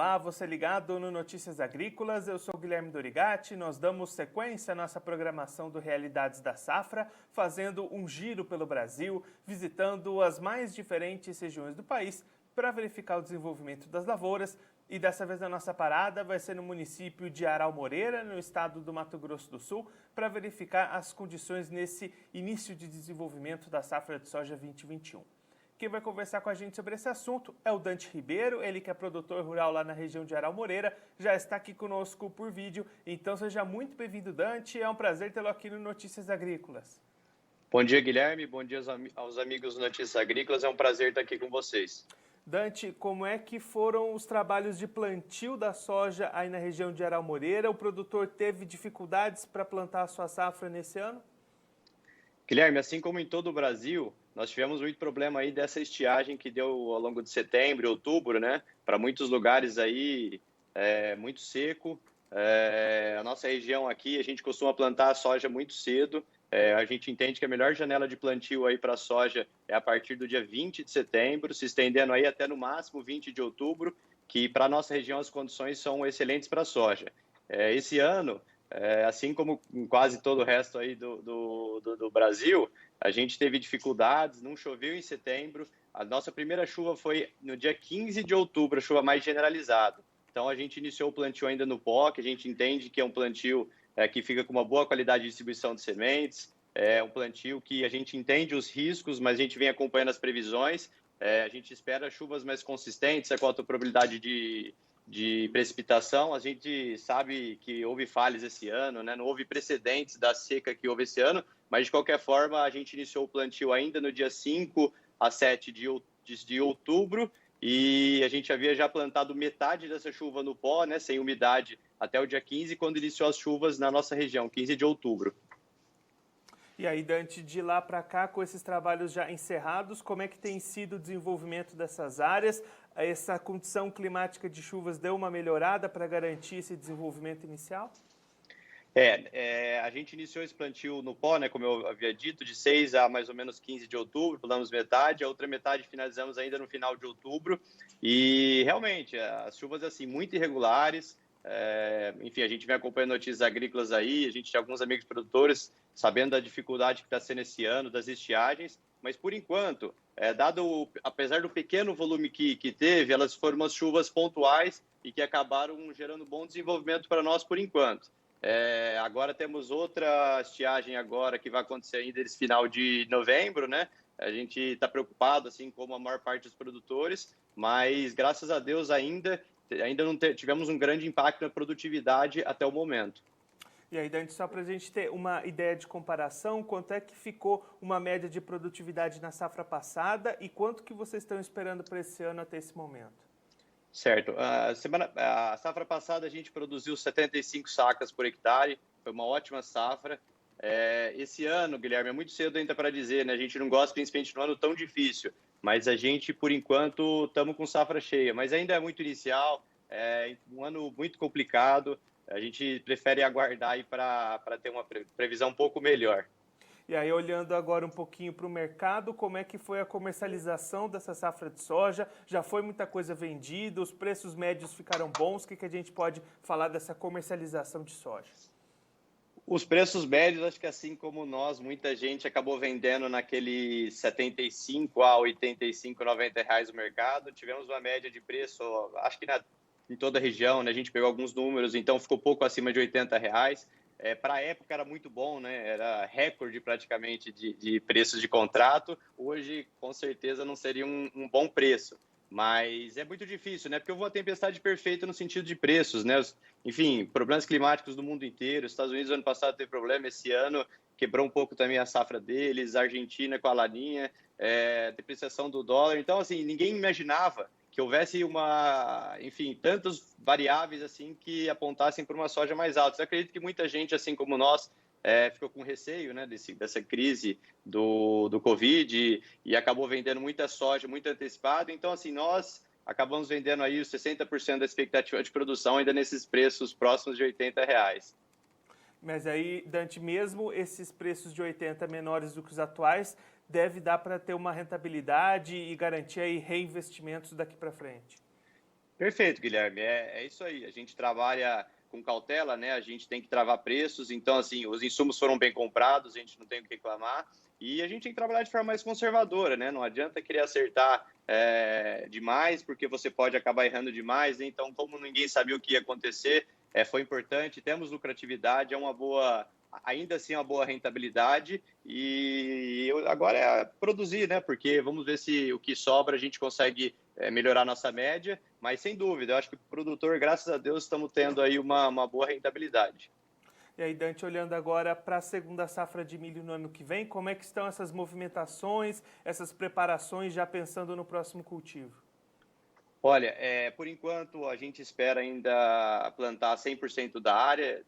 Olá, você ligado no Notícias Agrícolas, eu sou Guilherme Dorigatti. Nós damos sequência à nossa programação do Realidades da Safra, fazendo um giro pelo Brasil, visitando as mais diferentes regiões do país para verificar o desenvolvimento das lavouras. E dessa vez a nossa parada vai ser no município de Aral Moreira, no estado do Mato Grosso do Sul, para verificar as condições nesse início de desenvolvimento da safra de soja 2021. Quem vai conversar com a gente sobre esse assunto é o Dante Ribeiro, ele que é produtor rural lá na região de Aral Moreira, já está aqui conosco por vídeo. Então seja muito bem-vindo, Dante, é um prazer tê-lo aqui no Notícias Agrícolas. Bom dia, Guilherme, bom dia aos amigos do Notícias Agrícolas, é um prazer estar aqui com vocês. Dante, como é que foram os trabalhos de plantio da soja aí na região de Aral Moreira? O produtor teve dificuldades para plantar a sua safra nesse ano? Guilherme, assim como em todo o Brasil, nós tivemos muito problema aí dessa estiagem que deu ao longo de setembro e outubro, né? Para muitos lugares aí, muito seco. A nossa região aqui, a gente costuma plantar a soja muito cedo. A gente entende que a melhor janela de plantio aí para a soja é a partir do dia 20 de setembro, se estendendo aí até no máximo 20 de outubro, que para a nossa região as condições são excelentes para a soja. Esse ano, assim como em quase todo o resto aí do Brasil, a gente teve dificuldades, não choveu em setembro. A nossa primeira chuva foi no dia 15 de outubro, a chuva mais generalizada. Então, a gente iniciou o plantio ainda no pó, que a gente entende que é um plantio que fica com uma boa qualidade de distribuição de sementes, é um plantio que a gente entende os riscos, mas a gente vem acompanhando as previsões. A gente espera chuvas mais consistentes, com alta probabilidade de precipitação. A gente sabe que houve falhas esse ano, né? Não houve precedentes da seca que houve esse ano, mas de qualquer forma a gente iniciou o plantio ainda no dia 5 a 7 de outubro e a gente havia já plantado metade dessa chuva no pó, né, sem umidade, até o dia 15, quando iniciou as chuvas na nossa região, 15 de outubro. E aí, Dante, de lá para cá, com esses trabalhos já encerrados, como é que tem sido o desenvolvimento dessas áreas? Essa condição climática de chuvas deu uma melhorada para garantir esse desenvolvimento inicial? A gente iniciou esse plantio no pó, né, como eu havia dito, de 6 a mais ou menos 15 de outubro, plantamos metade, a outra metade finalizamos ainda no final de outubro, e realmente as chuvas assim muito irregulares. Enfim, a gente vem acompanhando notícias agrícolas aí, a gente tem alguns amigos produtores sabendo da dificuldade que está sendo esse ano, das estiagens, mas por enquanto, apesar do pequeno volume que teve, elas foram umas chuvas pontuais e que acabaram gerando bom desenvolvimento para nós por enquanto. Agora temos outra estiagem agora que vai acontecer ainda nesse final de novembro, né? A gente está preocupado, assim como a maior parte dos produtores, mas graças a Deus ainda não tivemos um grande impacto na produtividade até o momento. E aí, Dante, só para a gente ter uma ideia de comparação, quanto é que ficou uma média de produtividade na safra passada e quanto que vocês estão esperando para esse ano até esse momento? Certo. A safra passada a gente produziu 75 sacas por hectare, foi uma ótima safra. Esse ano, Guilherme, é muito cedo ainda para dizer, né? A gente não gosta, principalmente no ano tão difícil, mas a gente, por enquanto, estamos com safra cheia, mas ainda é muito inicial, um ano muito complicado, a gente prefere aguardar aí para ter uma previsão um pouco melhor. E aí, olhando agora um pouquinho para o mercado, como é que foi a comercialização dessa safra de soja? Já foi muita coisa vendida, os preços médios ficaram bons? O que a gente pode falar dessa comercialização de soja? Os preços médios, acho que assim como nós, muita gente acabou vendendo naquele 75 a 85, 90 reais no mercado. Tivemos uma média de preço, acho que em toda a região, né? A gente pegou alguns números, então ficou pouco acima de 80 reais. Para a época era muito bom, né? Era recorde praticamente de preços de contrato. Hoje, com certeza, não seria um bom preço. Mas é muito difícil, né? Porque houve uma tempestade perfeita no sentido de preços, né? Enfim, problemas climáticos do mundo inteiro. Os Estados Unidos, ano passado, teve problema. Esse ano, quebrou um pouco também a safra deles. A Argentina com a laninha, depreciação do dólar. Então, assim, ninguém imaginava que houvesse enfim, tantas variáveis assim que apontassem para uma soja mais alta. Eu acredito que muita gente, assim como nós, ficou com receio, né, dessa crise do Covid e acabou vendendo muita soja muito antecipada. Então, assim, nós acabamos vendendo aí os 60% da expectativa de produção ainda nesses preços próximos de 80 reais. Mas aí, Dante, mesmo esses preços de 80 menores do que os atuais, deve dar para ter uma rentabilidade e garantir aí reinvestimentos daqui para frente? Perfeito, Guilherme. É isso aí. A gente trabalha com cautela, né? A gente tem que travar preços. Então, assim, os insumos foram bem comprados, a gente não tem o que reclamar. E a gente tem que trabalhar de forma mais conservadora, né? Não adianta querer acertar demais, porque você pode acabar errando demais, né? Então, como ninguém sabia o que ia acontecer, foi importante. Temos lucratividade, é uma boa, ainda assim, uma boa rentabilidade. E agora é produzir, né? Porque vamos ver se o que sobra a gente consegue melhorar nossa média, mas sem dúvida, eu acho que o produtor, graças a Deus, estamos tendo aí uma boa rentabilidade. E aí, Dante, olhando agora para a segunda safra de milho no ano que vem, como é que estão essas movimentações, essas preparações, já pensando no próximo cultivo? Olha, por enquanto a gente espera ainda plantar 100% da área.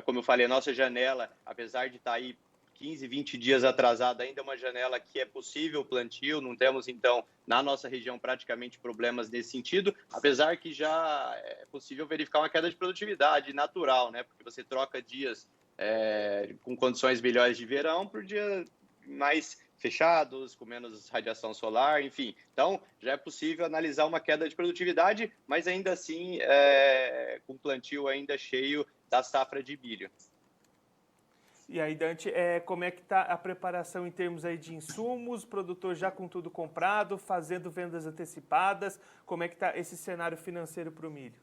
Como eu falei, a nossa janela, apesar de estar aí 15, 20 dias atrasada, ainda é uma janela que é possível o plantio. Não temos, então, na nossa região praticamente problemas nesse sentido, apesar que já é possível verificar uma queda de produtividade natural, né? Porque você troca dias com condições melhores de verão por dia mais fechados, com menos radiação solar, enfim. Então, já é possível analisar uma queda de produtividade, mas ainda assim, com plantio ainda cheio da safra de milho. E aí, Dante, como é que está a preparação em termos aí de insumos, produtor já com tudo comprado, fazendo vendas antecipadas, como é que está esse cenário financeiro para o milho?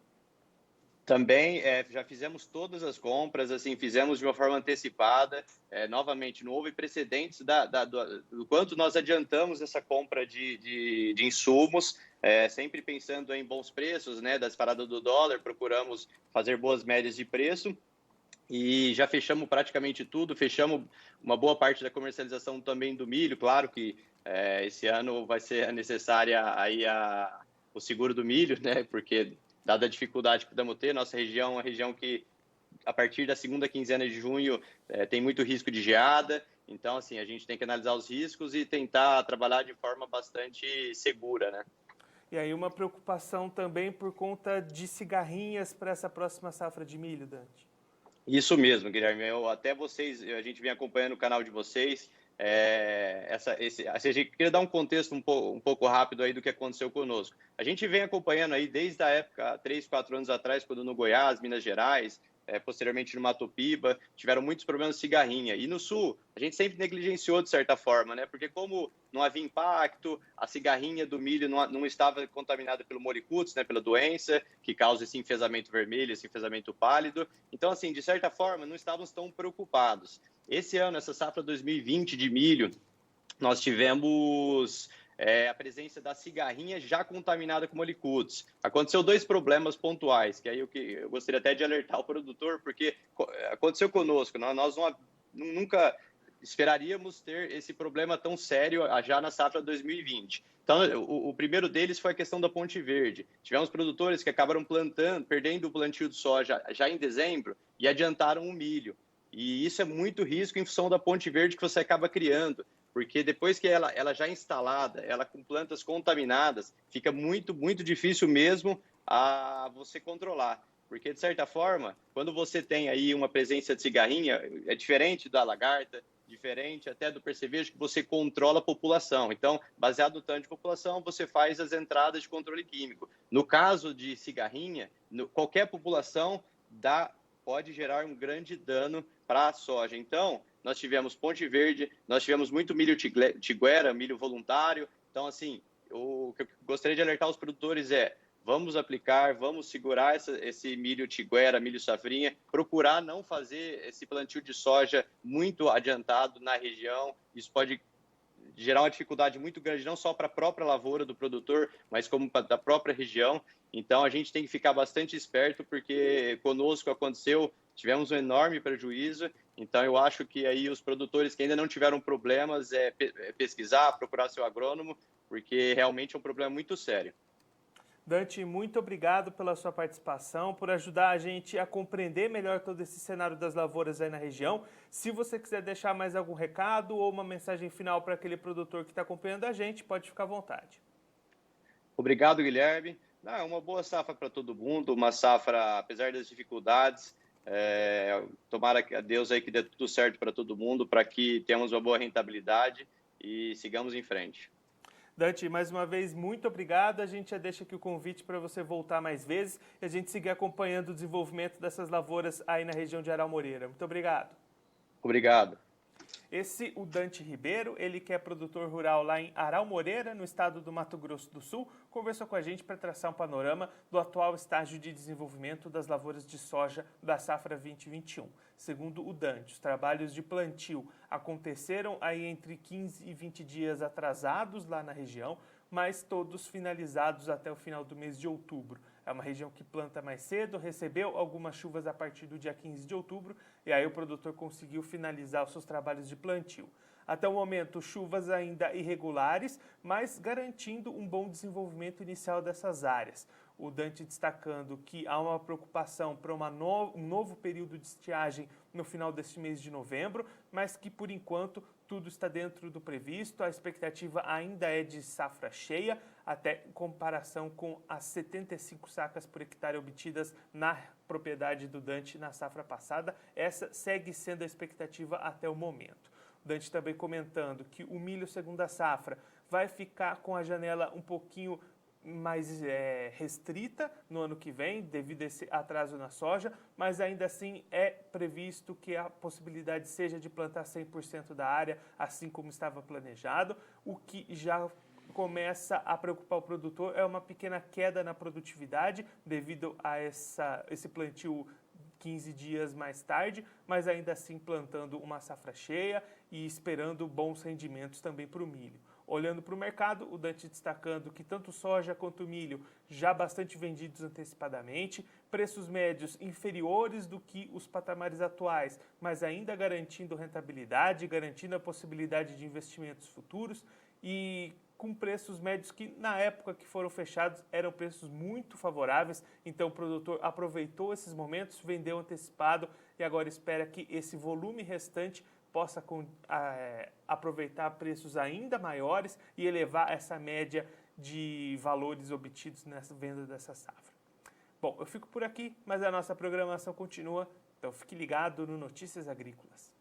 Também já fizemos todas as compras, assim, fizemos de uma forma antecipada. Novamente, não houve precedentes do quanto nós adiantamos essa compra de insumos, sempre pensando em bons preços, né, das paradas do dólar, procuramos fazer boas médias de preço e já fechamos praticamente tudo, fechamos uma boa parte da comercialização também do milho. Claro que esse ano vai ser necessária aí o seguro do milho, né, porque dada a dificuldade que podemos ter, nossa região é uma região que, a partir da segunda quinzena de junho, tem muito risco de geada. Então, assim, a gente tem que analisar os riscos e tentar trabalhar de forma bastante segura, né? E aí uma preocupação também por conta de cigarrinhas para essa próxima safra de milho, Dante? Isso mesmo, Guilherme. Até vocês, a gente vem acompanhando o canal de vocês. A gente queria dar um contexto um pouco rápido aí do que aconteceu conosco. A gente vem acompanhando aí desde a época, 3, 4 anos atrás, quando no Goiás, Minas Gerais, posteriormente no Mato Piba, tiveram muitos problemas de cigarrinha. E no Sul, a gente sempre negligenciou de certa forma, né? Porque como não havia impacto, a cigarrinha do milho não estava contaminada pelo molicuts, né? Pela doença que causa esse enfesamento vermelho, esse enfesamento pálido. Então, assim, de certa forma, não estávamos tão preocupados. Esse ano, essa safra 2020 de milho, nós tivemos a presença da cigarrinha já contaminada com molicuts. Aconteceu dois problemas pontuais, que aí eu gostaria até de alertar o produtor, porque aconteceu conosco. Nós nunca esperaríamos ter esse problema tão sério já na safra 2020. Então, o primeiro deles foi a questão da Ponte Verde. Tivemos produtores que acabaram perdendo o plantio de soja já em dezembro e adiantaram o milho. E isso é muito risco em função da Ponte Verde que você acaba criando, porque depois que ela já é instalada, ela com plantas contaminadas, fica muito, muito difícil mesmo a você controlar. Porque, de certa forma, quando você tem aí uma presença de cigarrinha, é diferente da lagarta, diferente até do percevejo, que você controla a população. Então, baseado no tanto de população, você faz as entradas de controle químico. No caso de cigarrinha, qualquer população pode gerar um grande dano para a soja. Então, nós tivemos Ponte Verde, nós tivemos muito milho tiguera, milho voluntário. Então, assim, o que eu gostaria de alertar os produtores vamos aplicar, vamos segurar esse milho tiguera, milho safrinha, procurar não fazer esse plantio de soja muito adiantado na região. Isso pode gerar uma dificuldade muito grande, não só para a própria lavoura do produtor, mas como da própria região. Então, a gente tem que ficar bastante esperto, porque conosco aconteceu, tivemos um enorme prejuízo. Então, eu acho que aí os produtores que ainda não tiveram problemas, pesquisar, procurar seu agrônomo, porque realmente é um problema muito sério. Dante, muito obrigado pela sua participação, por ajudar a gente a compreender melhor todo esse cenário das lavouras aí na região. Se você quiser deixar mais algum recado ou uma mensagem final para aquele produtor que está acompanhando a gente, pode ficar à vontade. Obrigado, Guilherme. É uma boa safra para todo mundo, uma safra, apesar das dificuldades, tomara a Deus aí que dê tudo certo para todo mundo, para que tenhamos uma boa rentabilidade e sigamos em frente. Dante, mais uma vez, muito obrigado. A gente já deixa aqui o convite para você voltar mais vezes e a gente seguir acompanhando o desenvolvimento dessas lavouras aí na região de Aral Moreira. Muito obrigado. Obrigado. Esse, o Dante Ribeiro, ele que é produtor rural lá em Aral Moreira, no estado do Mato Grosso do Sul, conversou com a gente para traçar um panorama do atual estágio de desenvolvimento das lavouras de soja da safra 2021. Segundo o Dante, os trabalhos de plantio aconteceram aí entre 15 e 20 dias atrasados lá na região, mas todos finalizados até o final do mês de outubro. É uma região que planta mais cedo, recebeu algumas chuvas a partir do dia 15 de outubro e aí o produtor conseguiu finalizar os seus trabalhos de plantio. Até o momento, chuvas ainda irregulares, mas garantindo um bom desenvolvimento inicial dessas áreas. O Dante destacando que há uma preocupação para um novo período de estiagem no final deste mês de novembro, mas que, por enquanto, tudo está dentro do previsto. A expectativa ainda é de safra cheia, até em comparação com as 75 sacas por hectare obtidas na propriedade do Dante na safra passada. Essa segue sendo a expectativa até o momento. O Dante também comentando que o milho segunda safra vai ficar com a janela um pouquinho mais restrita no ano que vem, devido a esse atraso na soja, mas ainda assim é previsto que a possibilidade seja de plantar 100% da área, assim como estava planejado. O que já começa a preocupar o produtor é uma pequena queda na produtividade devido a esse plantio 15 dias mais tarde, mas ainda assim plantando uma safra cheia e esperando bons rendimentos também para o milho. Olhando para o mercado, o Dante destacando que tanto soja quanto milho já bastante vendidos antecipadamente, preços médios inferiores do que os patamares atuais, mas ainda garantindo rentabilidade, garantindo a possibilidade de investimentos futuros e com preços médios que na época que foram fechados eram preços muito favoráveis, então o produtor aproveitou esses momentos, vendeu antecipado e agora espera que esse volume restante possa aproveitar preços ainda maiores e elevar essa média de valores obtidos nessa venda dessa safra. Bom, eu fico por aqui, mas a nossa programação continua, então fique ligado no Notícias Agrícolas.